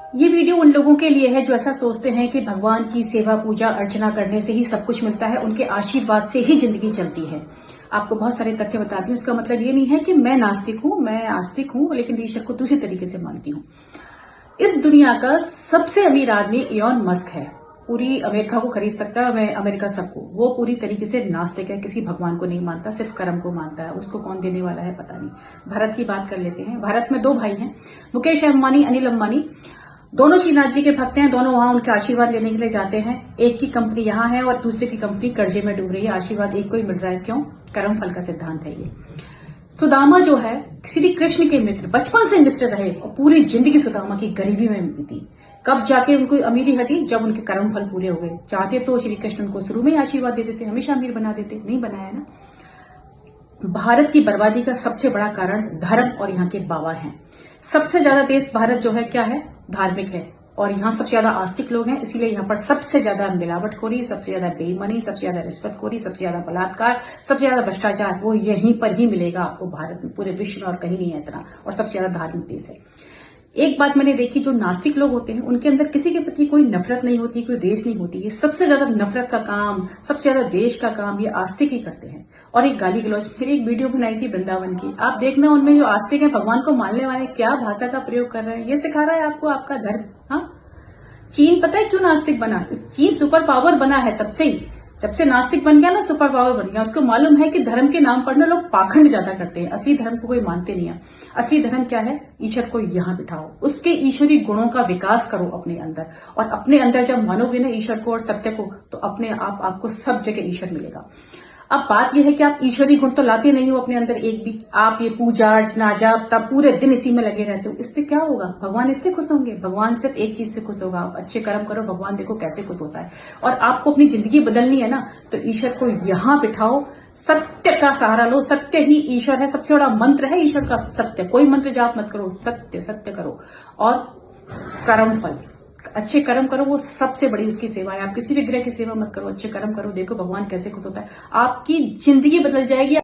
ये वीडियो उन लोगों के लिए है जो ऐसा सोचते हैं कि भगवान की सेवा पूजा अर्चना करने से ही सब कुछ मिलता है, उनके आशीर्वाद से ही जिंदगी चलती है। आपको बहुत सारे तथ्य बताती हूँ। इसका मतलब ये नहीं है कि मैं नास्तिक हूँ, मैं आस्तिक हूँ, लेकिन ईश्वर को दूसरी तरीके से मानती हूँ। इस दुनिया का सबसे अमीर आदमी इलॉन मस्क है। पूरी अमेरिका को खरीद सकता है, मैं अमेरिका सबको। वो पूरी तरीके से नास्तिक है, किसी भगवान को नहीं मानता, सिर्फ कर्म को मानता है। उसको कौन देने वाला है पता नहीं। भारत की बात कर लेते हैं। भारत में दो भाई हैं, मुकेश अंबानी, अनिल अंबानी। दोनों श्रीनाथ जी के भक्त हैं। दोनों वहां उनके आशीर्वाद लेने के लिए जाते हैं। एक की कंपनी यहाँ है और दूसरे की कंपनी कर्जे में डूब रही है। आशीर्वाद एक को ही मिल रहा है, क्यों? कर्म फल का सिद्धांत है ये। सुदामा जो है श्री कृष्ण के मित्र, बचपन से मित्र रहे और पूरी जिंदगी सुदामा की गरीबी में बीती। कब जाके उनको अमीरी हटी? जब उनके कर्म फल पूरे हो गए। चाहते तो श्री कृष्ण उनको शुरू में ही आशीर्वाद दे देते, हमेशा अमीर बना देते, नहीं बनाया ना। भारत की बर्बादी का सबसे बड़ा कारण धर्म और यहाँ के बाबा हैं। सबसे ज्यादा देश भारत जो है क्या है? धार्मिक है। और यहाँ सबसे ज्यादा आस्तिक लोग हैं, इसीलिए यहाँ पर सबसे ज्यादा मिलावटखोरी, सबसे ज्यादा बेईमानी, सबसे ज्यादा रिश्वतखोरी, सबसे ज्यादा बलात्कार, सबसे ज्यादा भ्रष्टाचार वो यहीं पर ही मिलेगा आपको भारत में। पूरे विश्व में और कहीं नहीं है इतना। और सबसे ज्यादा धार्मिक देश है। एक बात मैंने देखी, जो नास्तिक लोग होते हैं उनके अंदर किसी के प्रति कोई नफरत नहीं होती, कोई द्वेष नहीं होती। ये सबसे ज्यादा नफरत का काम, सबसे ज्यादा द्वेष का काम ये आस्तिक ही करते हैं। और एक गाली गलौज, फिर एक वीडियो बनाई थी वृंदावन की, आप देखना उनमें जो आस्तिक है, भगवान को मानने वाले, क्या भाषा का प्रयोग कर रहे हैं। ये सिखा रहा है आपको आपका धर्म। हाँ, चीन पता है क्यों नास्तिक बना? चीन सुपर पावर बना है तब से ही। जब से नास्तिक बन गया ना, सुपर पावर बन गया। उसको मालूम है कि धर्म के नाम पर ना लोग पाखंड ज्यादा करते हैं, असली धर्म को कोई मानते नहीं है। असली धर्म क्या है? ईश्वर को यहाँ बिठाओ, उसके ईश्वरी गुणों का विकास करो अपने अंदर। और अपने अंदर जब मानोगे ना ईश्वर को और सत्य को, तो अपने आप आपको सब जगह ईश्वर मिलेगा। अब बात यह है कि आप ईश्वरी गुण तो लाते नहीं हो अपने अंदर एक भी। आप ये पूजा अर्चना जाप तब पूरे दिन इसी में लगे रहते हो। इससे क्या होगा? भगवान इससे खुश होंगे? भगवान सिर्फ एक चीज से खुश होगा, आप अच्छे कर्म करो, भगवान देखो कैसे खुश होता है। और आपको अपनी जिंदगी बदलनी है ना, तो ईश्वर को यहाँ बिठाओ, सत्य का सहारा लो। सत्य ही ईश्वर है, सबसे बड़ा मंत्र है ईश्वर का सत्य। कोई मंत्र जाप मत करो, सत्य सत्य करो। और कर्म फल, अच्छे कर्म करो, वो सबसे बड़ी उसकी सेवा है। आप किसी भी ग्रह की सेवा मत करो, अच्छे कर्म करो, देखो भगवान कैसे खुश होता है। आपकी जिंदगी बदल जाएगी।